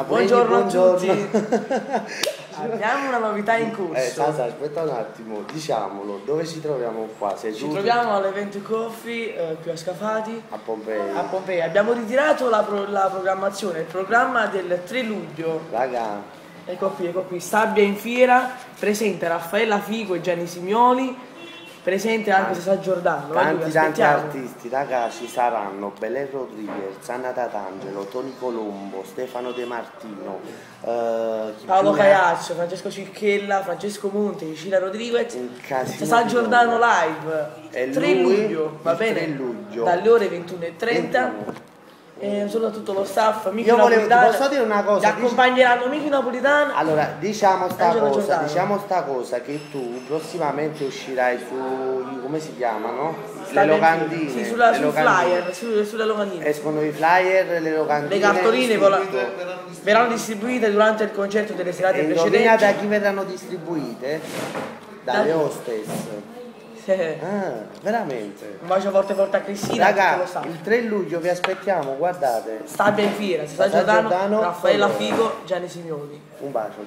Buongiorno a tutti. Abbiamo una novità in corso. Sasa, aspetta un attimo, diciamolo, dove ci troviamo qua? Ci troviamo all'Event Coffee qui a Scafati, a Pompei. A Pompei. Abbiamo ritirato la programmazione, il programma del 3 luglio. Raga. Ecco qui, Sabbia in fiera, presente Raffaella Fico e Gianni Simioli. Presente anche Sasa Giordano. Tanti artisti, raga, ci saranno Belen Rodriguez, Anna Tatangelo, Toni Colombo, Stefano De Martino, Paolo Caiaccio, Francesco Cicchella, Francesco Monte, Cecilia Rodriguez, Sasa Giordano live, 3 luglio, va bene? 3 luglio. Dalle ore 21:30. Un saluto a tutto lo staff, Miki Io Napolitano. posso dire una cosa? Ti accompagneranno Miki Napolitano. Allora, diciamo sta cosa che tu prossimamente uscirai su, come si chiamano? Le locandine. Sì, sulle locandine. Escono i flyer, le locandine. Le cartoline verranno distribuite durante il concerto delle serate precedenti. Indovinate a chi verranno distribuite? Dalle hostess. Veramente. Un bacio forte a Cristina. Raga, il 3 luglio vi aspettiamo, guardate. Sabbia in fiera, Sasa Giordano, Raffaella Fico, Gianni Simioni. Un bacio.